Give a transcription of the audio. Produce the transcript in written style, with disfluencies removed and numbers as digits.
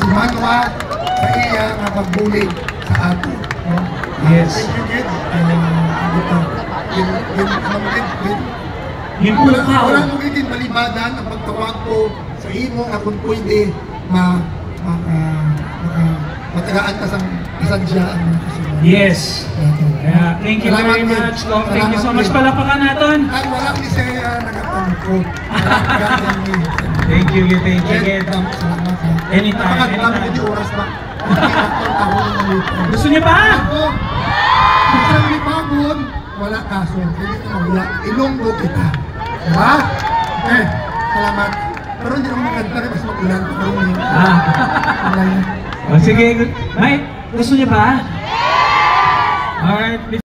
si Manwa sa iya nga pagbulig sa ato. No? Yes. Thank you, Kid. Walang magiging malibadan ang pagtawag ko sa imo nga kung pwede matagaan ka sa isandyaan mo. Yes. Thank you very much. Thank you so much. Palapakan natin. Ay, walang ni Sarah nagatanong ko. Thank you. Salamat. Anytime. Napakadami di oras ba? Gusto niyo pa? Kung saan may pagod, wala kaso. Hindi ka mawala. Ilonggo kita. Diba? Okay. Salamat. Pero hindi ako magkanta rin. Mas mag-ulan. Sige. Mike, gusto niyo pa? Alright.